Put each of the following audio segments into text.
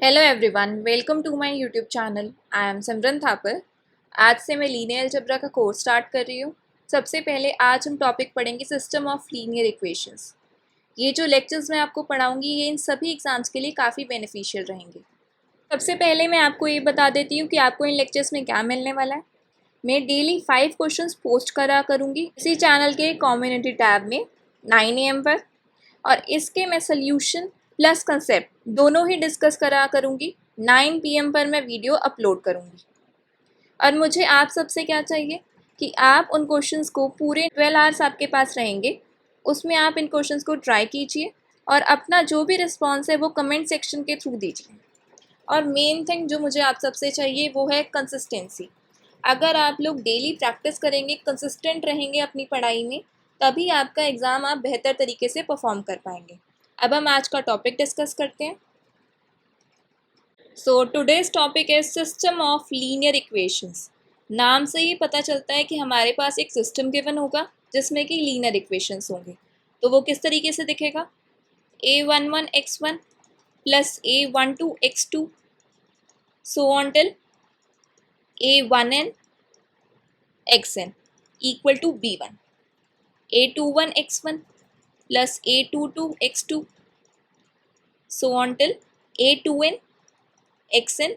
Hello everyone, welcome to my YouTube channel. I am Simran Thapar. आज से मैं लीनियर अलजेब्रा का कोर्स स्टार्ट कर रही हूँ। सबसे पहले आज हम टॉपिक पढ़ेंगे सिस्टम ऑफ लीनियर इक्वेशंस। ये जो लेक्चर्स मैं आपको पढ़ाऊँगी ये इन सभी एग्जाम्स के लिए काफ़ी बेनिफिशियल रहेंगे। सबसे पहले मैं आपको ये बता देती हूँ कि आपको इन लेक्चर्स में क्या मिलने वाला है। मैं डेली 5 क्वेश्चंस पोस्ट करा करूँगी इसी चैनल के कम्युनिटी टैब में 9 AM पर, और इसके मैं सोल्यूशन प्लस कंसेप्ट दोनों ही डिस्कस करा करूँगी। 9 PM पर मैं वीडियो अपलोड करूँगी। और मुझे आप सबसे क्या चाहिए कि आप उन क्वेश्चंस को पूरे 12 आवर्स आपके पास रहेंगे, उसमें आप इन क्वेश्चंस को ट्राई कीजिए और अपना जो भी रिस्पॉन्स है वो कमेंट सेक्शन के थ्रू दीजिए। और मेन थिंग जो मुझे आप सबसे चाहिए वो है कंसिस्टेंसी। अगर आप लोग डेली प्रैक्टिस करेंगे, कंसिस्टेंट रहेंगे अपनी पढ़ाई में, तभी आपका एग्ज़ाम आप बेहतर तरीके से परफॉर्म कर पाएंगे। अब हम आज का टॉपिक डिस्कस करते हैं। सो टुडेज टॉपिक है सिस्टम ऑफ लीनियर इक्वेशंस। नाम से ही पता चलता है कि हमारे पास एक सिस्टम गिवन होगा जिसमें कि लीनियर इक्वेशंस होंगे। तो वो किस तरीके से दिखेगा? a11x1 plus a12x2 so on till a1n xn equal to b1, a21x1 plus a22x2 so on till a2n xn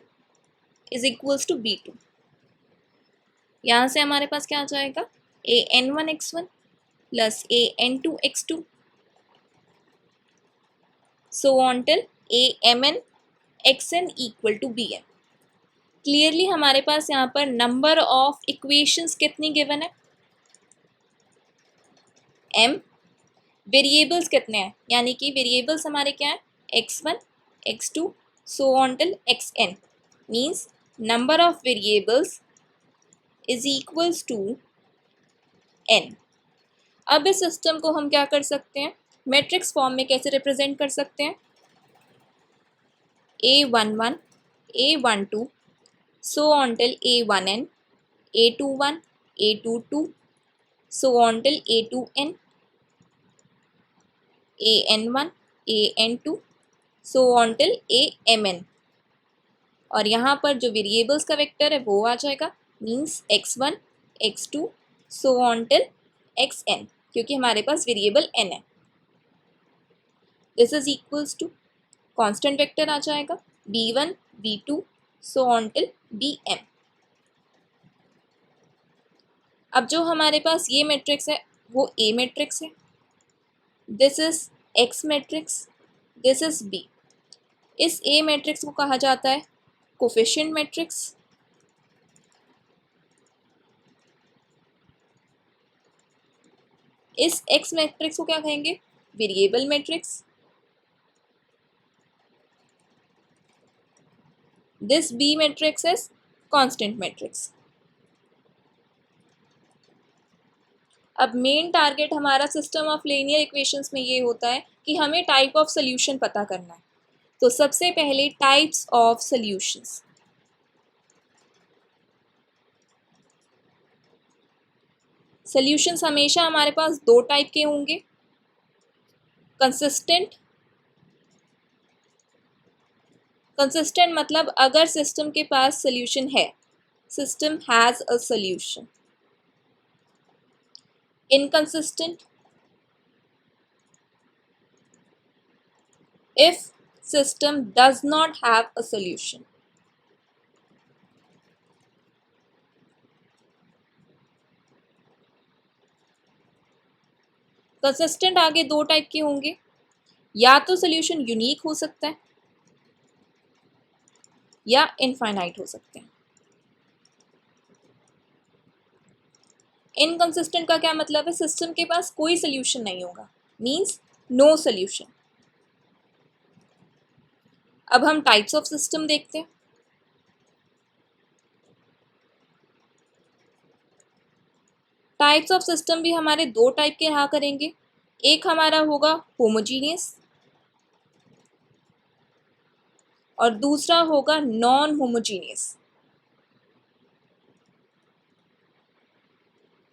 is equals to b2। यहाँ से हमारे पास क्या आ जाएगा? an1x1 plus an2x2 so on till amn xn equal to bn। Clearly हमारे पास यहाँ पर number of equations कितनी given है? m। वेरिएबल्स कितने हैं? यानी कि वेरिएबल्स हमारे क्या है? x1 x2 so on till xn means number of variables is equals to n। अब इस सिस्टम को हम क्या कर सकते हैं? मैट्रिक्स फॉर्म में कैसे रिप्रेजेंट कर सकते हैं? a11 a12 so on till a1n a21 a22 so on till a2n an1 an2 so on till amn। और यहाँ पर जो वेरिएबल्स का वेक्टर है वो आ जाएगा means x1 x2 so on till xn, क्योंकि हमारे पास वेरिएबल n है। This is equals to constant vector आ जाएगा b1 b2 so on till bm। अब जो हमारे पास ये मैट्रिक्स है वो A मैट्रिक्स है। This is X matrix, this is B। इस A मैट्रिक्स को कहा जाता है कोफिशिएंट मैट्रिक्स। इस X मैट्रिक्स को क्या कहेंगे? Variable matrix. This B matrix is constant matrix. अब मेन टारगेट हमारा सिस्टम ऑफ लीनियर इक्वेशंस में ये होता है कि हमें टाइप ऑफ सोल्यूशन पता करना है। तो सबसे पहले टाइप्स ऑफ सोल्यूशंस। सोल्यूशंस हमेशा हमारे पास दो टाइप के होंगे, कंसिस्टेंट। कंसिस्टेंट मतलब अगर सिस्टम के पास सोल्यूशन है, system has a solution. Inconsistent if system does not have a solution। Consistent आगे दो टाइप के होंगे, या तो सोल्यूशन यूनिक हो सकता है या इनफाइनाइट हो सकते हैं। इनकंसिस्टेंट का क्या मतलब है? सिस्टम के पास कोई सोल्यूशन नहीं होगा, मींस नो सोल्यूशन। अब हम टाइप्स ऑफ सिस्टम देखते हैं। टाइप्स ऑफ सिस्टम भी हमारे दो टाइप के रहा करेंगे। एक हमारा होगा होमोजीनियस और दूसरा होगा नॉन होमोजीनियस।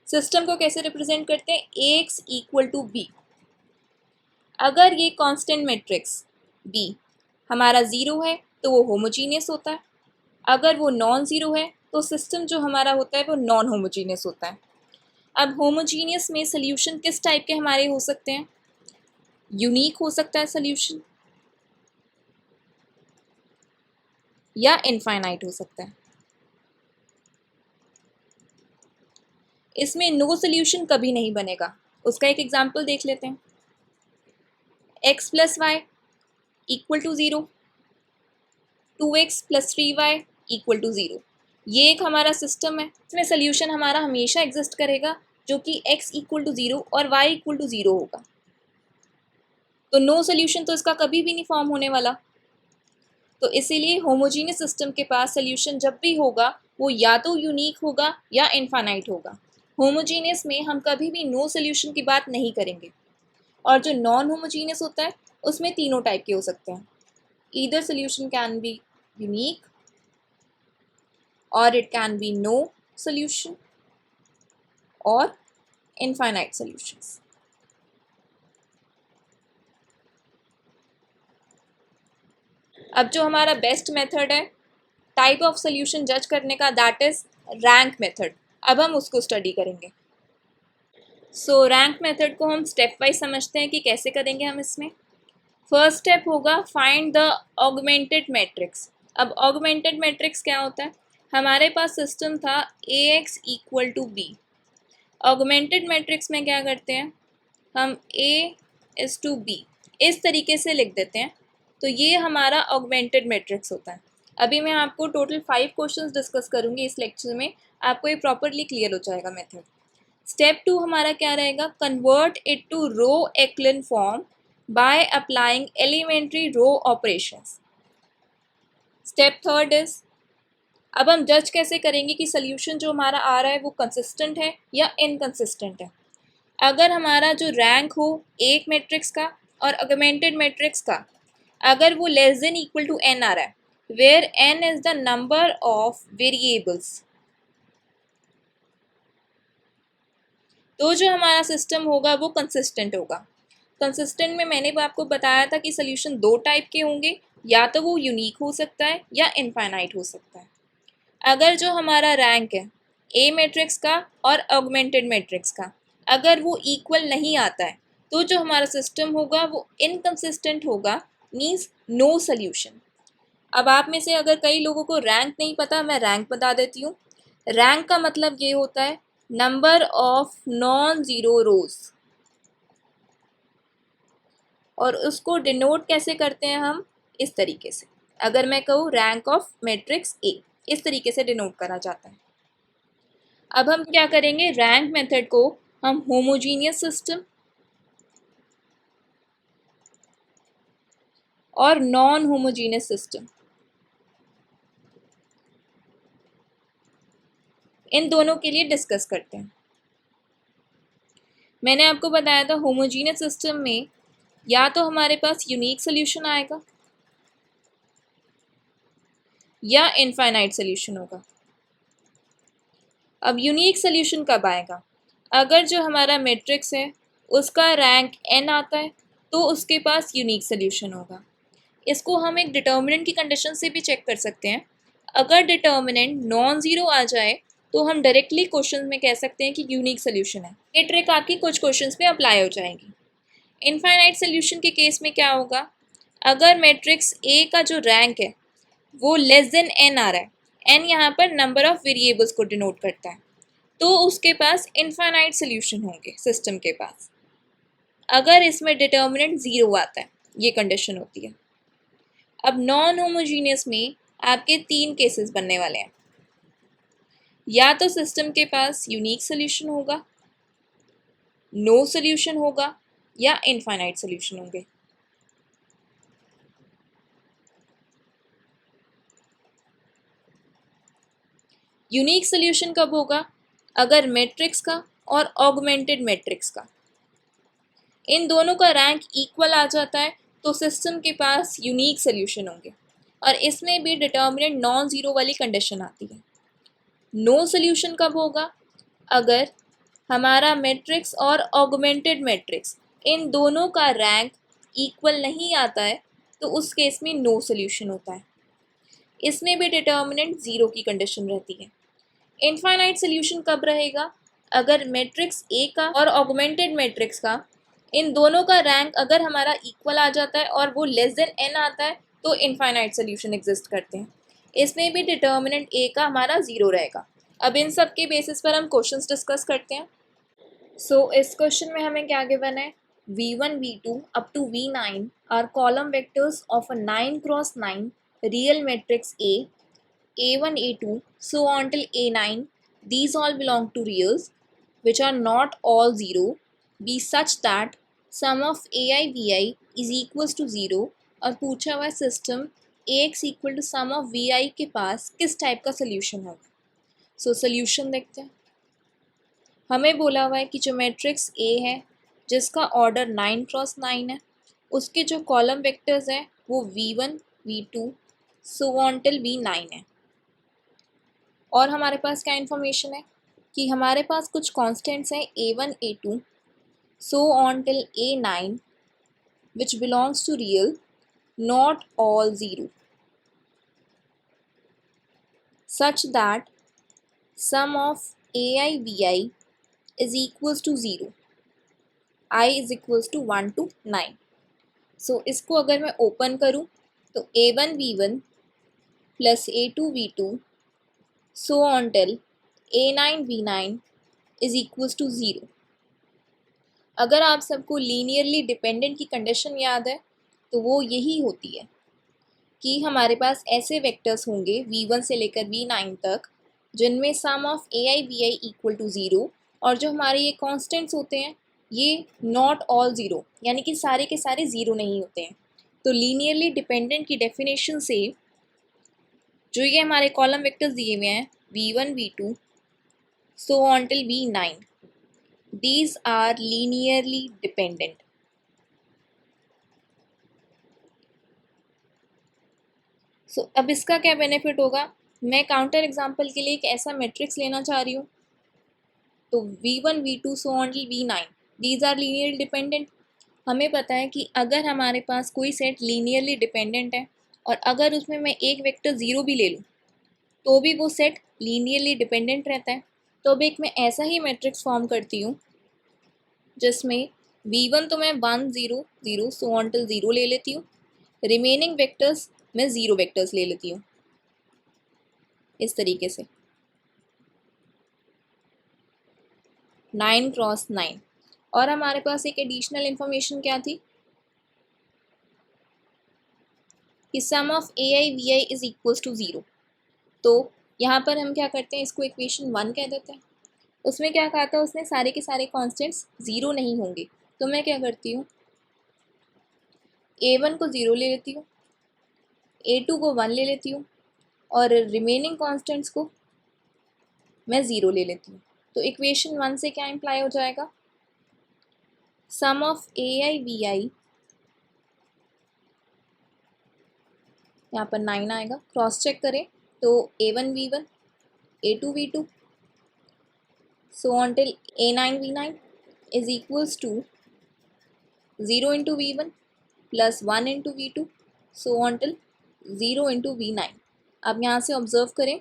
सिस्टम को कैसे रिप्रेजेंट करते हैं? Ax equal to B. अगर ये कांस्टेंट मैट्रिक्स B हमारा 0 है तो वो होमोजीनियस होता है, अगर वो नॉन ज़ीरो है तो सिस्टम जो हमारा होता है वो नॉन होमोजीनियस होता है। अब होमोजीनियस में सोल्यूशन किस टाइप के हमारे हो सकते हैं? यूनिक हो सकता है सोल्यूशन, या इनफाइनाइट हो सकता है। इसमें नो सोल्यूशन कभी नहीं बनेगा। उसका एक एग्जांपल देख लेते हैं। x plus Y equal to zero, 2x plus 3y equal to zero, ये एक हमारा सिस्टम है। इसमें सोल्यूशन हमारा हमेशा एग्जिस्ट करेगा जो कि x इक्वल टू ज़ीरो और y इक्वल टू ज़ीरो होगा। तो नो सोल्यूशन तो इसका कभी भी नहीं फॉर्म होने वाला। तो इसीलिए होमोजीनियस सिस्टम के पास सोल्यूशन जब भी होगा वो या तो यूनिक होगा या इनफाइनाइट होगा। होमोजीनियस में हम कभी भी नो सोल्यूशन की बात नहीं करेंगे। और जो नॉन होमोजीनियस होता है उसमें तीनों टाइप के हो सकते हैं। Either solution can be unique, और it can be no solution, और इनफाइनाइट सॉल्यूशंस। अब जो हमारा बेस्ट मेथड है टाइप ऑफ सोल्यूशन जज करने का, दैट इज रैंक मेथड। अब हम उसको स्टडी करेंगे। सो रैंक मेथड को हम स्टेप वाइज समझते हैं कि कैसे करेंगे हम इसमें। फर्स्ट स्टेप होगा फाइंड द ऑगमेंटेड मैट्रिक्स। अब ऑगमेंटेड मैट्रिक्स क्या होता है? हमारे पास सिस्टम था AX equal to B. Augmented matrix में क्या करते हैं, हम A इज टू बी इस तरीके से लिख देते हैं। तो ये हमारा ऑगमेंटेड मैट्रिक्स होता है। अभी मैं आपको टोटल 5 क्वेश्चंस डिस्कस करूँगी इस लेक्चर में, आपको ये प्रॉपरली क्लियर हो जाएगा मेथड। स्टेप 2 हमारा क्या रहेगा, convert it to row echelon form by applying elementary row operations. Step third is, अब हम जज कैसे करेंगे कि सोल्यूशन जो हमारा आ रहा है वो कंसिस्टेंट है या इनकंसिस्टेंट है। अगर हमारा जो रैंक हो एक मैट्रिक्स का और ऑगमेंटेड मैट्रिक्स का, अगर वो less than equal to n आ रहा है, where n is the number of variables, तो जो हमारा सिस्टम होगा वो कंसिस्टेंट होगा। कंसिस्टेंट में मैंने आपको बताया था कि सोल्यूशन दो टाइप के होंगे, या तो वो यूनिक हो सकता है या इनफाइनाइट हो सकता है। अगर जो हमारा रैंक है ए मैट्रिक्स का और ऑगमेंटेड मैट्रिक्स का, अगर वो इक्वल नहीं आता है तो जो हमारा सिस्टम होगा वो इनकंसिस्टेंट होगा, मीन्स नो सोल्यूशन। अब आप में से अगर कई लोगों को रैंक नहीं पता, मैं रैंक बता देती हूँ। रैंक का मतलब ये होता है नंबर ऑफ नॉन ज़ीरो रोज, और उसको डिनोट कैसे करते हैं हम, इस तरीके से। अगर मैं कहूँ रैंक ऑफ मैट्रिक्स ए, इस तरीके से डिनोट करा जाता है। अब हम क्या करेंगे, रैंक मेथड को हम होमोजीनियस सिस्टम और नॉन होमोजीनियस सिस्टम, इन दोनों के लिए डिस्कस करते हैं। मैंने आपको बताया था होमोजीनियस सिस्टम में या तो हमारे पास यूनिक सोल्यूशन आएगा या इनफाइनाइट सोल्यूशन होगा। अब यूनिक सोल्यूशन कब आएगा, अगर जो हमारा मैट्रिक्स है उसका रैंक n आता है तो उसके पास यूनिक सोल्यूशन होगा। इसको हम एक डिटर्मिनेंट की कंडीशन से भी चेक कर सकते हैं। अगर डिटर्मिनेंट नॉन ज़ीरो आ जाए तो हम डायरेक्टली क्वेश्चन में कह सकते हैं कि यूनिक सोल्यूशन है। ये ट्रिक आपकी कुछ क्वेश्चंस में अप्लाई हो जाएगी। इनफाइनाइट सोल्यूशन के केस में क्या होगा, अगर मैट्रिक्स ए का जो रैंक है वो लेस देन n आ रहा है, n यहाँ पर नंबर ऑफ वेरिएबल्स को डिनोट करता है, तो उसके पास इनफाइनाइट सोल्यूशन होंगे सिस्टम के पास। अगर इसमें डिटर्मिनेंट ज़ीरो आता है, ये कंडीशन होती है। अब नॉन होमोजीनियस में आपके 3 केसेस बनने वाले हैं, या तो सिस्टम के पास यूनिक सोल्यूशन होगा, नो सोल्यूशन होगा, या इनफाइनाइट सोल्यूशन होंगे। यूनिक सोल्यूशन कब होगा, अगर मैट्रिक्स का और ऑगमेंटेड मैट्रिक्स का, इन दोनों का रैंक इक्वल आ जाता है तो सिस्टम के पास यूनिक सोल्यूशन होंगे, और इसमें भी डिटर्मिनेंट नॉन ज़ीरो वाली कंडीशन आती है। नो सोल्यूशन कब होगा, अगर हमारा मैट्रिक्स और ऑगमेंटेड मैट्रिक्स इन दोनों का रैंक इक्वल नहीं आता है तो उस केस में नो सोल्यूशन होता है। इसमें भी डिटर्मिनेंट ज़ीरो की कंडीशन रहती है। इनफाइनाइट सोल्यूशन कब रहेगा? अगर मैट्रिक्स ए का और ऑगमेंटेड मैट्रिक्स का, इन दोनों का रैंक अगर हमारा इक्वल आ जाता है और वो लेस देन एन आता है तो इनफाइनाइट सोल्यूशन एग्जिस्ट करते हैं। इसमें भी डिटर्मिनेंट ए का हमारा ज़ीरो रहेगा। अब इन सब के बेसिस पर हम क्वेश्चंस डिस्कस करते हैं। इस क्वेश्चन में हमें क्या गिवन है? v1 v2 up to v9 are column vectors of a 9 cross 9 real matrix a1 a2 so on till a9. These all belong to reals which are not all zero, be such that sum of ai vi is equals to 0। और पूछा हुआ system ax equal to sum of vi के पास किस type का solution होगा। Solution देखते हैं। हमें बोला हुआ है कि जो मैट्रिक्स ए है जिसका ऑर्डर 9 क्रॉस 9 है, उसके जो कॉलम वेक्टर्स हैं वो v1 v2 so on till v9 है। और हमारे पास क्या इन्फॉर्मेशन है कि हमारे पास कुछ कॉन्स्टेंट्स हैं a1 a2 so on till a9 which belongs to real not all zero such that sum of ai vi is equals to 0, i is equals to 1 to 9। इसको अगर मैं ओपन करूँ तो a1 v1 plus a2 v2 so on till a9 v9 is equals to 0। अगर आप सबको linearly dependent की condition याद है तो वो यही होती है कि हमारे पास ऐसे वेक्टर्स होंगे v1 से लेकर v9 तक जिनमें sum of ai vi equal to 0, और जो हमारे ये कॉन्स्टेंट्स होते हैं ये नॉट ऑल ज़ीरो, यानी कि सारे के सारे ज़ीरो नहीं होते हैं। तो लीनियरली डिपेंडेंट की डेफिनेशन से जो ये हमारे कॉलम वेक्टर्स दिए हुए हैं v1 v2 so on till v9, these are linearly dependent. अब इसका क्या बेनिफिट होगा? मैं काउंटर एग्जांपल के लिए एक ऐसा मैट्रिक्स लेना चाह रही हूँ तो v1 v2 so on till v9 these are linearly dependent. हमें पता है कि अगर हमारे पास कोई सेट लीनियरली डिपेंडेंट है और अगर उसमें मैं एक वेक्टर ज़ीरो भी ले लूँ तो भी वो सेट लीनियरली डिपेंडेंट रहता है। तो अब एक मैं ऐसा ही मैट्रिक्स फॉर्म करती हूँ जिसमें v1 तो मैं 1 0 0 सो ऑन टिल 0 ले लेती हूँ, रिमेनिंग वेक्टर्स मैं ज़ीरो वेक्टर्स ले लेती हूँ इस तरीके से 9 क्रॉस 9। और हमारे पास एक एडिशनल इंफॉर्मेशन क्या थी कि sum of ai vi is equals to 0। तो यहाँ पर हम क्या करते हैं, इसको इक्वेशन 1 कह देते हैं। उसमें क्या कहा था उसने, सारे के सारे कॉन्स्टेंट्स ज़ीरो नहीं होंगे। तो मैं क्या करती हूँ, a1 को 0 ले लेती हूँ, a2 को 1 ले लेती हूँ और रिमेनिंग कॉन्स्टेंट्स को मैं 0 ले लेती हूँ। तो इक्वेशन 1 से क्या इम्प्लाई हो जाएगा, सम ऑफ ai vi, यहाँ पर 9 आएगा, क्रॉस चेक करें तो a1 v1 a2 v2 so on till a9 v9 is equals to 0 into v1 plus 1 into v2 so on till 0 into v9। अब यहाँ से ऑब्जर्व करें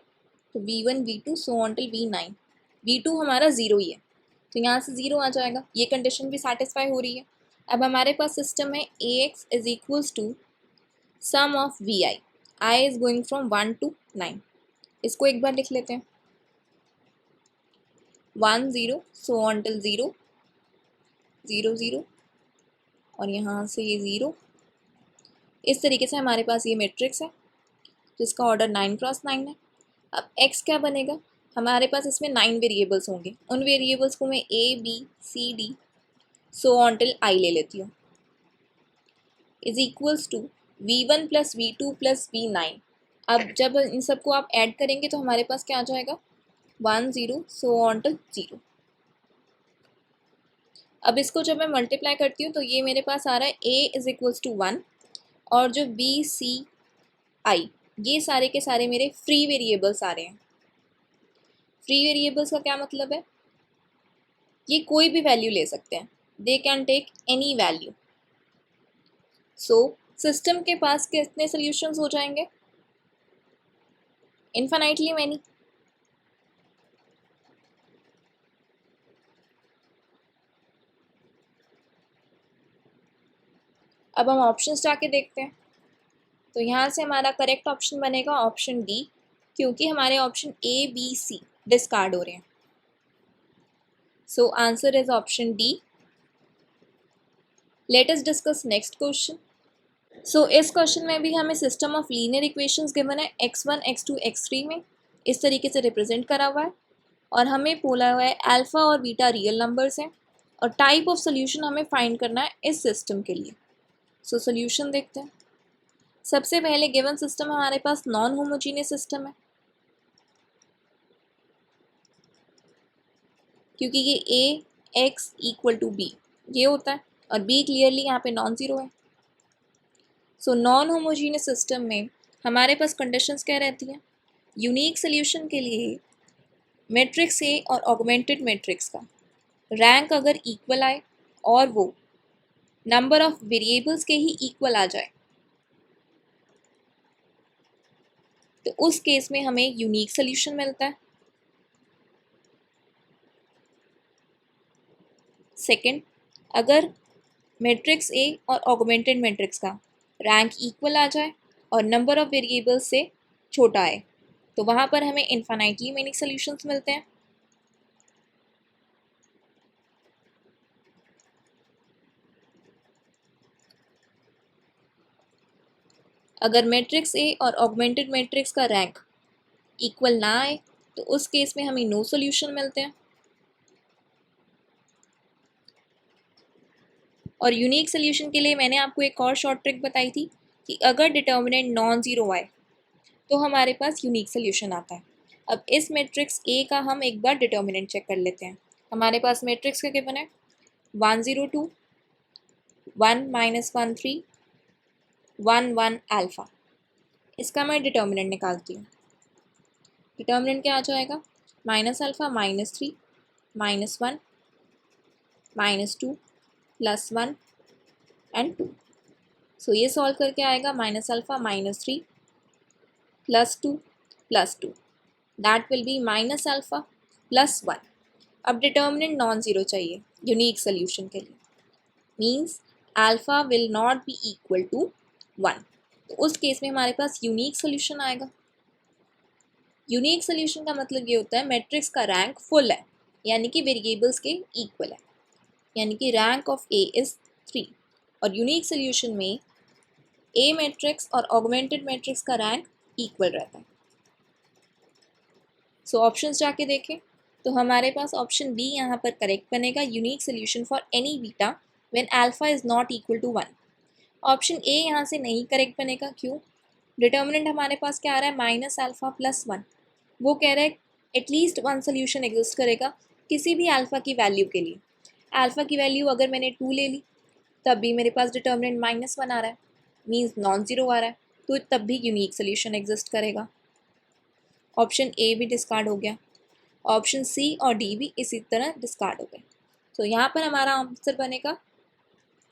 तो v1 v2 so on till v9, v2 हमारा 0 ही है तो यहाँ से 0 आ जाएगा, ये कंडीशन भी सेटिस्फाई हो रही है। अब हमारे पास सिस्टम है ax is equals to sum of vi, i is going from 1 to 9। इसको एक बार लिख लेते हैं 1 0 सो ऑन टिल 0 0 0 और यहाँ से ये 0। इस तरीके से हमारे पास ये मैट्रिक्स है जिसका ऑर्डर 9 क्रॉस 9 है। अब x क्या बनेगा, हमारे पास इसमें 9 वेरिएबल्स होंगे, उन वेरिएबल्स को मैं a b c d so on till i ले लेती हूँ is equals to v1 plus v2 plus v9। अब जब इन सबको आप ऐड करेंगे तो हमारे पास क्या आ जाएगा, 1 0 सो ऑन टिल 0। अब इसको जब मैं मल्टीप्लाई करती हूँ तो ये मेरे पास आ रहा है a इज इक्वल्स टू 1 और जो b c i ये सारे के सारे मेरे फ्री वेरिएबल्स आ रहे हैं। फ्री वेरिएबल्स का क्या मतलब है, ये कोई भी वैल्यू ले सकते हैं, they can take any value. So system के पास कितने सोल्यूशंस हो जाएंगे, इन्फिनाइटली मैनी। अब हम ऑप्शन जाके देखते हैं। तो यहाँ से हमारा करेक्ट ऑप्शन बनेगा ऑप्शन डी, क्योंकि हमारे option A B C discard हो रहे हैं। So answer is option D. Let us discuss next question. So इस क्वेश्चन में भी हमें system of linear equations given है x1 x2 x3 में, इस तरीके से रिप्रेजेंट करा हुआ है, और हमें बोला हुआ है अल्फ़ा और बीटा रियल नंबर्स हैं, और टाइप ऑफ सोल्यूशन हमें फाइंड करना है इस सिस्टम के लिए। सो सोल्यूशन देखते हैं। सबसे पहले गिवन सिस्टम हमारे पास नॉन होमोजीनियस सिस्टम है, क्योंकि ये ए एक्स इक्वल टू बी ये होता है, और बी क्लियरली यहाँ पे नॉन ज़ीरो है। सो नॉन होमोजीनियस सिस्टम में हमारे पास कंडीशंस क्या रहती हैं? यूनिक सोल्यूशन के लिए मैट्रिक्स ए और ऑगमेंटेड मैट्रिक्स का रैंक अगर इक्वल आए और वो नंबर ऑफ वेरिएबल्स के ही इक्वल आ जाए, तो उस केस में हमें यूनिक सोल्यूशन मिलता है। सेकंड, अगर मैट्रिक्स ए और ऑगमेंटेड मैट्रिक्स का रैंक इक्वल आ जाए और नंबर ऑफ वेरिएबल्स से छोटा है, तो वहाँ पर हमें इन्फिनाइटली मेनी सोल्यूशंस मिलते हैं। अगर मैट्रिक्स ए और ऑगमेंटेड मैट्रिक्स का रैंक इक्वल ना आए, तो उस केस में हमें नो सोल्यूशन मिलते हैं। और यूनिक सोल्यूशन के लिए मैंने आपको एक और शॉर्ट ट्रिक बताई थी कि अगर डिटर्मिनेंट नॉन ज़ीरो आए तो हमारे पास यूनिक सोल्यूशन आता है। अब इस मैट्रिक्स ए का हम एक बार डिटर्मिनेंट चेक कर लेते हैं। हमारे पास मैट्रिक्स का गिवन है 1 0 2 1 -1 3 1 1 अल्फ़ा। इसका मैं डिटर्मिनेंट निकालती हूँ। डिटर्मिनेंट क्या आ जाएगा? -Alpha -3 -1 -2 +1 and 2। सो ये सॉल्व करके आएगा -alpha -3 +2 +2, that will be -alpha +1। अब डिटर्मिनेंट नॉन ज़ीरो चाहिए यूनिक सोल्यूशन के लिए, means alpha will not be equal to 1। तो उस केस में हमारे पास यूनिक सोल्यूशन आएगा। यूनिक सोल्यूशन का मतलब ये होता है मैट्रिक्स का रैंक फुल है, यानी कि वेरिएबल्स के इक्वल है, यानी कि रैंक ऑफ ए इज़ 3। और यूनिक सोल्यूशन में ए मैट्रिक्स और ऑगमेंटेड मैट्रिक्स का रैंक इक्वल रहता है। सो ऑप्शंस जाके देखें तो हमारे पास ऑप्शन बी यहाँ पर करेक्ट बनेगा, unique solution for any beta when alpha is not equal to 1। Option A यहाँ से नहीं करेक्ट बनेगा, क्यों? डिटर्मिनेंट हमारे पास क्या आ रहा है? -अल्फ़ा +1। वो कह रहा है एटलीस्ट वन सोल्यूशन एग्जिस्ट करेगा किसी भी अल्फ़ा की वैल्यू के लिए। अल्फ़ा की वैल्यू अगर मैंने 2 ले ली तब भी मेरे पास डिटर्मिनेंट -1 आ रहा है, मीन्स नॉन ज़ीरो आ रहा है, तो तब भी यूनिक सोल्यूशन एग्जिस्ट करेगा। ऑप्शन ए भी डिस्कार्ड हो गया, ऑप्शन सी और डी भी इसी तरह डिस्कार्ड हो गए। तो यहाँ पर हमारा आंसर बनेगा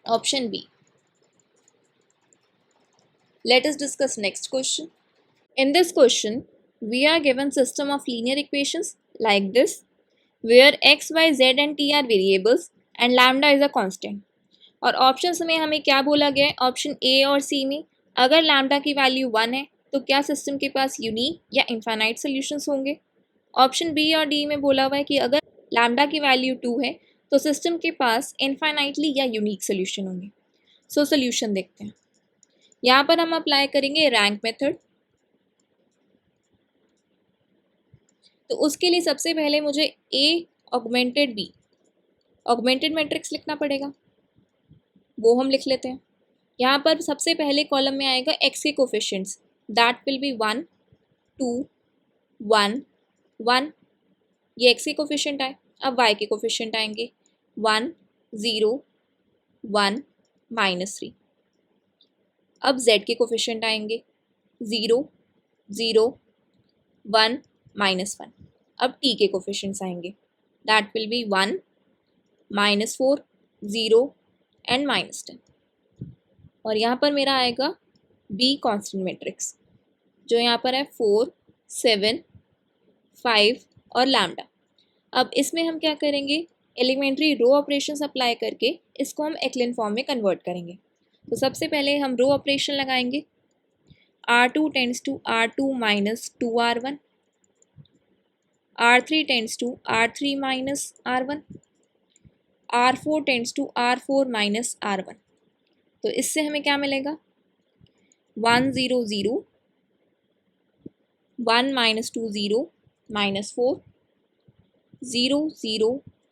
option B. Let us discuss next question. In this question, we are given system of linear equations like this, where x, y, z and t are variables and lambda is a constant. और options में हमें क्या बोला गया है? Option A और सी में अगर लैम्डा की वैल्यू 1 है तो क्या सिस्टम के पास यूनिक या इनफाइनाइट सोल्यूशंस होंगे। ऑप्शन बी और डी में बोला हुआ है कि अगर लैम्डा की वैल्यू 2 है तो सिस्टम के पास इनफाइनाइटली या यूनिक सोल्यूशन होंगे। सो सोल्यूशन देखते हैं। यहाँ पर हम अप्लाई करेंगे रैंक मेथड। तो उसके लिए सबसे पहले मुझे ए ऑगमेंटेड बी ऑगमेंटेड मैट्रिक्स लिखना पड़ेगा, वो हम लिख लेते हैं। यहाँ पर सबसे पहले कॉलम में आएगा एक्स के कोफिशिएंट्स, दैट विल बी 1 2 1 1, ये एक्स के कोफिशिएंट आए। अब वाई के कोफिशिएंट आएंगे 1 0 1 -3। अब जेड के कोफिशिएंट आएंगे 0 0 1 -1। अब टी के कोफिशिएंट्स आएंगे, दैट विल बी 1 -4 0 एंड -10। और यहाँ पर मेरा आएगा बी कांस्टेंट मैट्रिक्स, जो यहाँ पर है 4 7, 5 और लैम्डा। अब इसमें हम क्या करेंगे, एलिमेंट्री रो ऑपरेशंस अप्लाई करके इसको हम एक्लिन फॉर्म में कन्वर्ट करेंगे। तो सबसे पहले हम रो ऑपरेशन लगाएंगे। R2 tends to R2 minus 2R1, R3 tends to R3 minus R1, R4 tends to R4 minus R1। तो इससे हमें क्या मिलेगा, 1 0 0, 1 minus 2 0 minus 4, 0 0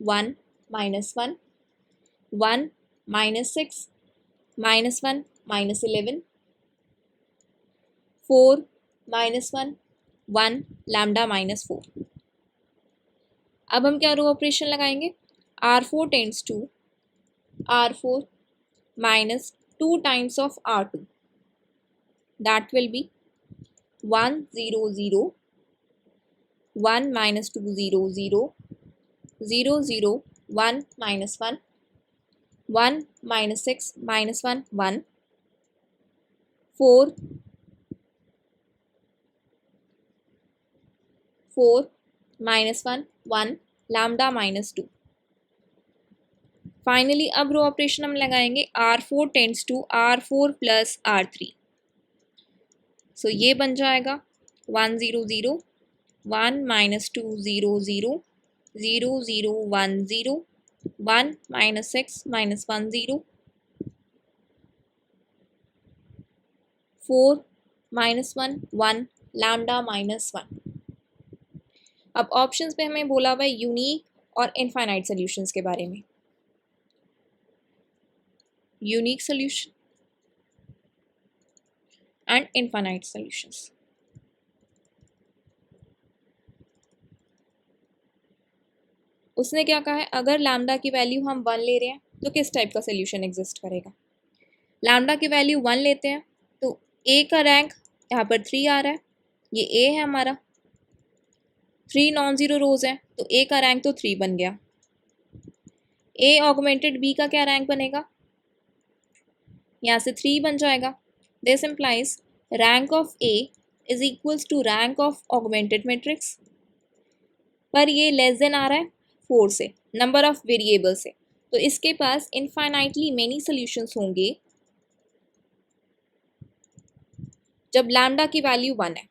1 minus 1, 1 minus 6 minus 1 minus 11, 4 minus 1 1 lambda minus 4। अब हम क्या रो ऑपरेशन लगाएंगे, R4 tends to R4 minus 2 times of R2, that will be 1 0 0, 1 minus 2 0 0, 0 0 1 minus 1, 1 minus 6 minus 1 1, 4 4 minus 1 1 lambda minus 2। Finally अब रो ऑपरेशन हम लगाएंगे, R4 tends to R4 plus R3। सो ये बन जाएगा 1 0 0, 1 minus 2 0 0, 0 0 1 0, 1 minus 6 minus 1 0, 4 minus 1 1 lambda minus 1। अब options पे हमें बोला हुआ है यूनिक और इनफाइनाइट सॉल्यूशंस के बारे में। Unique solution and infinite solutions. उसने क्या कहा है, अगर लैम्डा की वैल्यू हम 1 ले रहे हैं तो किस टाइप का सॉल्यूशन एग्जिस्ट करेगा। लैम्डा की वैल्यू 1 लेते हैं तो ए का रैंक यहाँ पर 3 आ रहा है, ये ए है हमारा, 3 नॉन ज़ीरो रोज हैं तो ए का रैंक तो 3 बन गया। ए ऑगमेंटेड बी का क्या रैंक बनेगा, यहाँ से 3 बन जाएगा। This implies rank of A is equals to rank of augmented matrix, पर ये लेस देन आ रहा है 4 से, नंबर ऑफ वेरिएबल से, तो इसके पास इनफाइनाइटली मेनी सॉल्यूशंस होंगे जब लैम्डा की वैल्यू 1 है।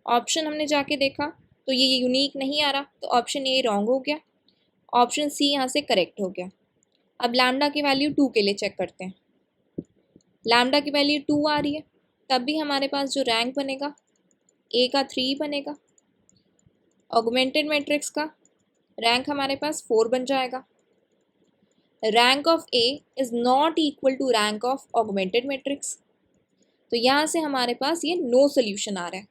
ऑप्शन हमने जाके देखा तो ये यूनिक नहीं आ रहा, तो ऑप्शन ए रॉन्ग हो गया, ऑप्शन सी यहाँ से करेक्ट हो गया। अब लैम्डा की वैल्यू 2 के लिए चेक करते हैं। लैम्डा की वैल्यू 2 आ रही है, तब भी हमारे पास जो रैंक बनेगा ए का 3 बनेगा, ऑगमेंटेड मैट्रिक्स का रैंक हमारे पास 4 बन जाएगा। Rank of A is not equal to rank of augmented matrix, तो यहाँ से हमारे पास ये नो सोल्यूशन आ रहा है,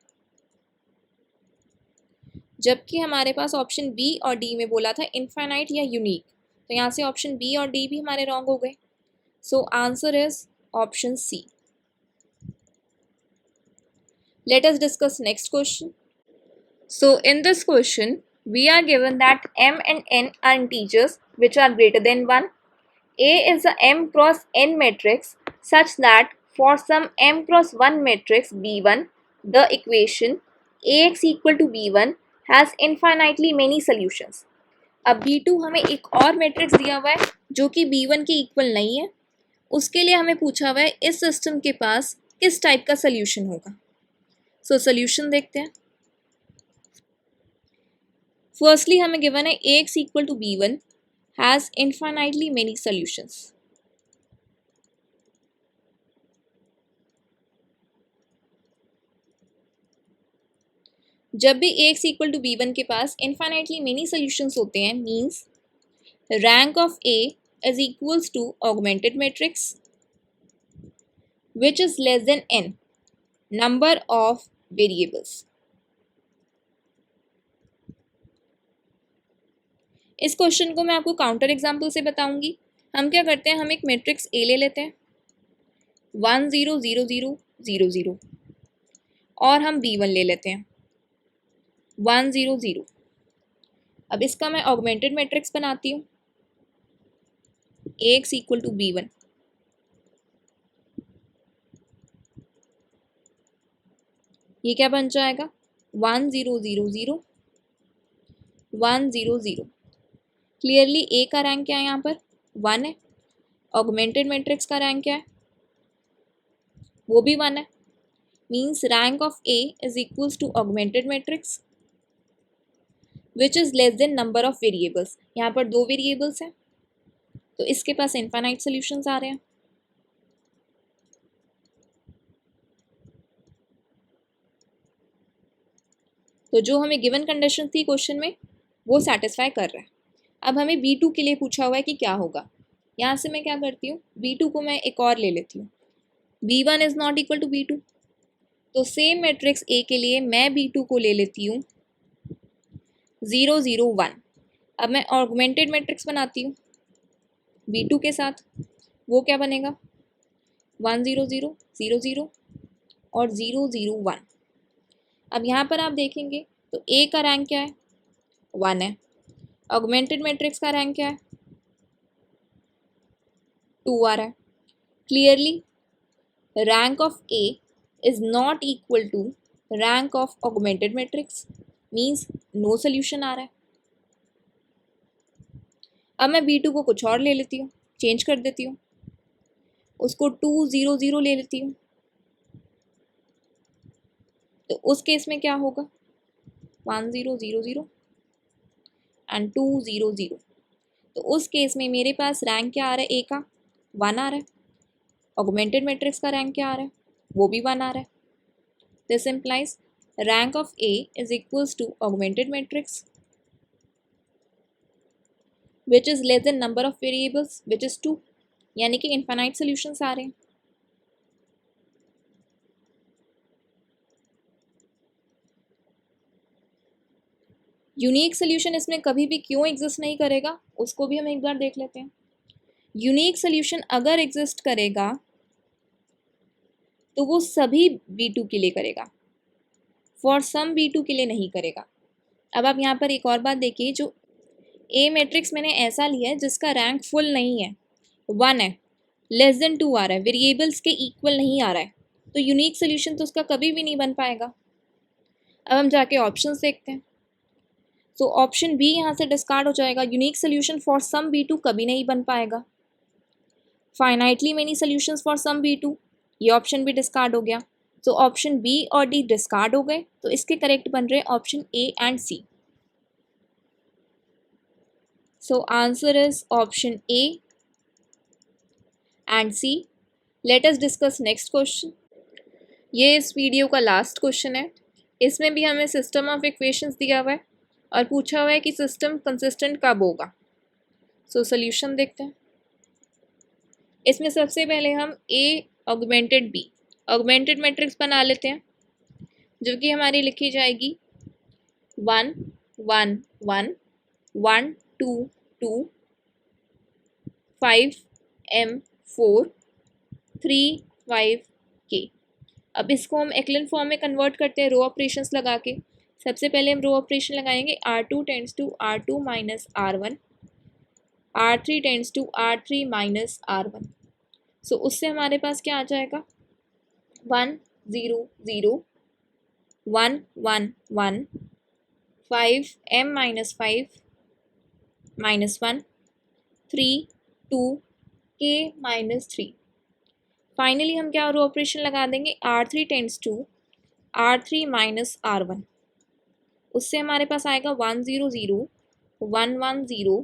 जबकि हमारे पास ऑप्शन बी और डी में बोला था इनफाइनाइट या यूनिक, तो यहाँ से ऑप्शन बी और डी भी हमारे रॉन्ग हो गए। So answer is option C. Let us discuss next question. So in this question, we are given that m and n are integers which are greater than 1. A is a m cross n matrix such that for some m cross 1 matrix B1, the equation Ax equal to B1 has infinitely many solutions. अब B2 हमें एक और matrix दिया हुआ है जो कि B1 के इक्वल नहीं है, उसके लिए हमें पूछा हुआ है इस सिस्टम के पास किस टाइप का सोल्यूशन होगा। सो सोल्यूशन देखते हैं। फर्स्टली हमें गिवन है Ax equal to B1 has infinitely many solutions. जब भी Ax इक्वल टू B1 के पास इनफाइनाइटली मेनी सॉल्यूशंस होते हैं, means rank of A is equals to augmented matrix which is less than n number of variables. इस question को मैं आपको counter example से बताऊंगी। हम क्या करते हैं, हम एक मैट्रिक्स ए ले लेते हैं 1 0 0 0 0 0 और हम B1 ले लेते हैं 1 0 0। अब इसका मैं ऑगमेंटेड मैट्रिक्स बनाती हूँ Ax इक्वल टू B1। ये क्या बन जाएगा, 1 0 0 0 1 0 0। क्लियरली ए का रैंक क्या है यहाँ पर 1 है। ऑगमेंटेड मैट्रिक्स का रैंक क्या है वो भी 1 है। Means rank of A is equals to augmented matrix which is less than number of variables. यहाँ पर 2 वेरिएबल्स हैं तो इसके पास इनफाइनाइट सॉल्यूशंस आ रहे हैं। तो जो हमें गिवन कंडीशन थी क्वेश्चन में वो सेटिस्फाई कर रहा है। अब हमें B2 के लिए पूछा हुआ है कि क्या होगा। यहाँ से मैं क्या करती हूँ B2 को मैं एक और ले लेती हूँ। B1 is not equal to B2 तो सेम मैट्रिक्स A के लिए मैं B2 को ले लेती हूँ 0 0 1। अब मैं ऑगमेंटेड मैट्रिक्स बनाती हूँ B2 के साथ। वो क्या बनेगा 1 0 0 0 0 और 0 0 1। अब यहाँ पर आप देखेंगे तो A का रैंक क्या है 1 है। ऑगमेंटेड मैट्रिक्स का रैंक क्या है 2 आ रहा है। Clearly rank of A is not equal to rank of augmented matrix means no solution आ रहा है। अब मैं B2 को कुछ और ले लेती हूँ, चेंज कर देती हूँ, उसको 2 0 0 ले लेती हूँ। तो उस केस में क्या होगा 1 0 0 0 एंड 2 0 0। तो उस केस में मेरे पास रैंक क्या आ रहा है ए का 1 आ रहा है। ऑगमेंटेड मैट्रिक्स का रैंक क्या आ रहा है वो भी 1 आ रहा है। This implies rank of A is equals to augmented matrix which is less than number of variables which is 2। यानी कि इनफाइनाइट सॉल्यूशंस आ रहे हैं। यूनिक सोल्यूशन इसमें कभी भी क्यों एग्जिस्ट नहीं करेगा उसको भी हम एक बार देख लेते हैं। यूनिक सोल्यूशन अगर एग्जिस्ट करेगा तो वो सभी B2 के लिए करेगा, फॉर सम B2 के लिए नहीं करेगा। अब आप यहाँ पर एक और बात देखिए, जो ए मैट्रिक्स मैंने ऐसा लिया है जिसका रैंक फुल नहीं है 1 है, लेस देन 2 आ रहा है, वेरिएबल्स के इक्वल नहीं आ रहा है, तो यूनिक सोल्यूशन तो उसका कभी भी नहीं बन पाएगा। अब हम जाके ऑप्शंस देखते हैं। तो ऑप्शन बी यहाँ से डिस्कार्ड हो जाएगा। Unique solution for some B2 कभी नहीं बन पाएगा। Finitely many solutions for some B2 ये ऑप्शन भी डिस्कार्ड हो गया। तो ऑप्शन बी और डी डिस्कार्ड हो गए तो इसके करेक्ट बन रहे option A and C. So answer is option A and C. Let us discuss next question. ये इस वीडियो का लास्ट क्वेश्चन है। इसमें भी हमें सिस्टम ऑफ इक्वेशंस दिया हुआ है और पूछा हुआ है कि सिस्टम कंसिस्टेंट कब होगा। सो सोल्यूशन देखते हैं। इसमें सबसे पहले हम ए ऑगमेंटेड बी ऑगमेंटेड मैट्रिक्स बना लेते हैं, जो कि हमारी लिखी जाएगी 1 1 1 1 2 2 5 m 4 3 5 k। अब इसको हम एक्लन फॉर्म में कन्वर्ट करते हैं रो ऑपरेशंस लगा के। सबसे पहले हम रो ऑपरेशन लगाएंगे R2 tends to R2 minus R1, R3 tends to R3 minus R1। So उससे हमारे पास क्या आ जाएगा 1 0 0 1 1 1 5 m minus 5 minus 1 3 2 k minus 3। Finally हम क्या रो ऑपरेशन लगा देंगे R3 tends to R3 minus R1। उससे हमारे पास आएगा 1 0 0 1 1 0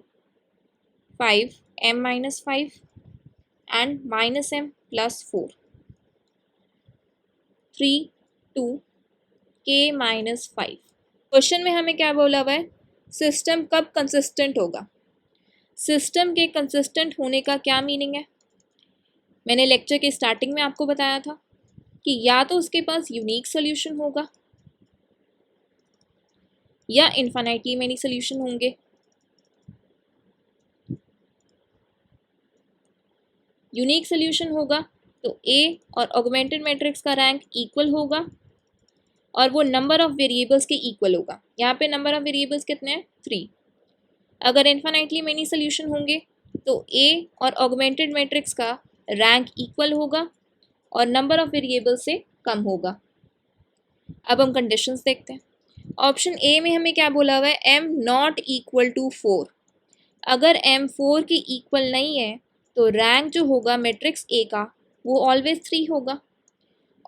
5 m minus 5 and minus m plus 4 3 2 k minus 5। Question में हमें क्या बोला हुआ है सिस्टम कब कंसिस्टेंट होगा। सिस्टम के कंसिस्टेंट होने का क्या मीनिंग है। मैंने लेक्चर के स्टार्टिंग में आपको बताया था कि या तो उसके पास यूनिक सोल्यूशन होगा या इनफाइनाइटली मेनी सोल्यूशन होंगे। यूनिक सोल्यूशन होगा तो ए और ऑगमेंटेड मैट्रिक्स का रैंक इक्वल होगा और वो नंबर ऑफ वेरिएबल्स के इक्वल होगा। यहाँ पे नंबर ऑफ वेरिएबल्स कितने हैं 3। अगर इनफाइनाइटली मेनी सोल्यूशन होंगे तो ए और ऑगमेंटेड मैट्रिक्स का रैंक इक्वल होगा और नंबर ऑफ वेरिएबल्स से कम होगा। अब हम कंडीशंस देखते हैं। ऑप्शन ए में हमें क्या बोला हुआ है, m नॉट इक्वल टू 4। अगर m 4 के इक्वल नहीं है तो रैंक जो होगा मैट्रिक्स ए का वो ऑलवेज 3 होगा,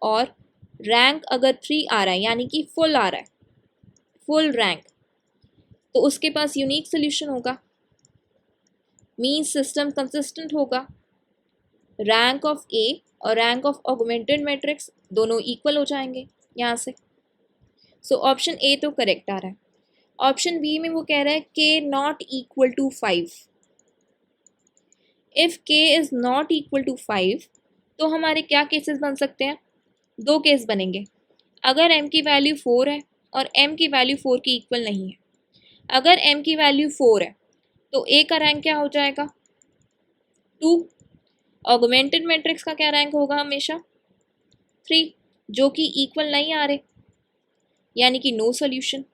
और रैंक अगर 3 आ रहा है यानी कि फुल आ रहा है, फुल रैंक, तो उसके पास यूनिक सोल्यूशन होगा, मीन्स सिस्टम कंसिस्टेंट होगा। रैंक ऑफ ए और रैंक ऑफ ऑगमेंटेड मैट्रिक्स दोनों इक्वल हो जाएंगे यहाँ से। सो ऑप्शन ए तो करेक्ट आ रहा है। ऑप्शन बी में वो कह रहा है के नॉट इक्वल टू 5। इफ़ के इज़ नॉट इक्वल टू 5 तो हमारे क्या केसेस बन सकते हैं, दो केस बनेंगे। अगर m की वैल्यू 4 है और m की वैल्यू 4 की इक्वल नहीं है, अगर m की वैल्यू 4 है तो a का रैंक क्या हो जाएगा, 2। ऑगमेंटेड मैट्रिक्स का क्या रैंक होगा, हमेशा 3, जो कि इक्वल नहीं आ रहे, यानी कि नो सोल्यूशन।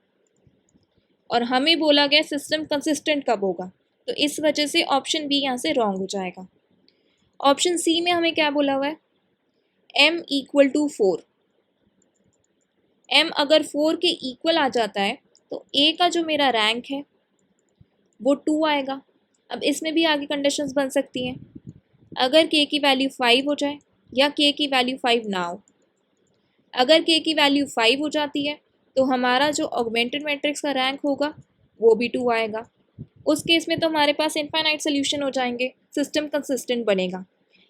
और हमें बोला गया सिस्टम कंसिस्टेंट कब होगा, तो इस वजह से ऑप्शन बी यहाँ से रॉन्ग हो जाएगा। ऑप्शन सी में हमें क्या बोला हुआ है, m इक्वल टू 4। m अगर 4 के इक्वल आ जाता है तो a का जो मेरा रैंक है वो 2 आएगा। अब इसमें भी आगे कंडीशंस बन सकती हैं, अगर k की वैल्यू 5 हो जाए या k की वैल्यू 5 ना हो। अगर k की वैल्यू 5 हो जाती है तो हमारा जो ऑगमेंटेड मैट्रिक्स का रैंक होगा वो भी 2 आएगा। उस केस में तो हमारे पास इनफाइनाइट सोल्यूशन हो जाएंगे, सिस्टम कंसिस्टेंट बनेगा।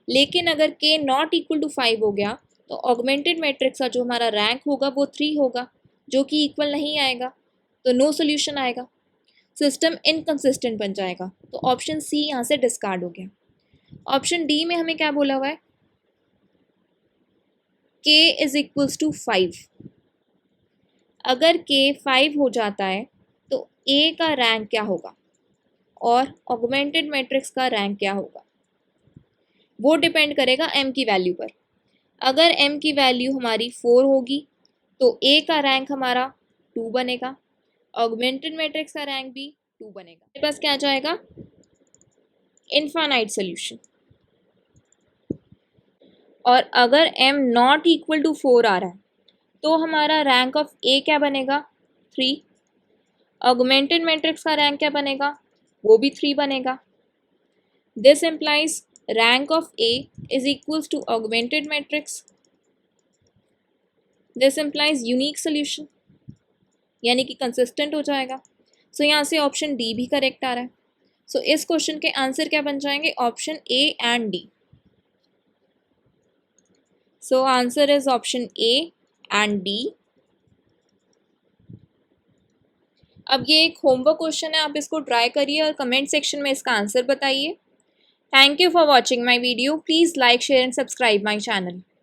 लेकिन अगर k नॉट इक्वल टू 5 हो गया तो ऑगमेंटेड मैट्रिक्स का जो हमारा रैंक होगा वो 3 होगा, जो कि इक्वल नहीं आएगा, तो नो सोल्यूशन आएगा, सिस्टम इनकंसिस्टेंट बन जाएगा। तो ऑप्शन सी यहाँ से डिस्कार्ड हो गया। ऑप्शन डी में हमें क्या बोला हुआ है, k इज इक्वल्स टू 5। अगर k 5 हो जाता है तो a का रैंक क्या होगा और ऑगमेंटेड मैट्रिक्स का रैंक क्या होगा, वो डिपेंड करेगा m की वैल्यू पर। अगर m की वैल्यू हमारी 4 होगी तो a का रैंक हमारा 2 बनेगा, ऑगमेंटेड मैट्रिक्स का रैंक भी 2 बनेगा। मेरे पास क्या आ जाएगा, इनफाइनाइट सोल्यूशन। और अगर m नॉट इक्वल टू 4 आ रहा है तो हमारा रैंक ऑफ a क्या बनेगा, 3। ऑगमेंटेड मैट्रिक्स का रैंक क्या बनेगा, वो भी 3 बनेगा। This implies rank of a is equals to augmented matrix. This implies unique solution, यानी कि कंसिस्टेंट हो जाएगा। सो यहाँ से ऑप्शन डी भी करेक्ट आ रहा है। सो इस क्वेश्चन के आंसर क्या बन जाएंगे, option A and D. So answer is option A and D. अब ये एक होमवर्क क्वेश्चन है, आप इसको ट्राई करिए और कमेंट सेक्शन में इसका आंसर बताइए। Thank you for watching my video. Please like, share and subscribe my channel.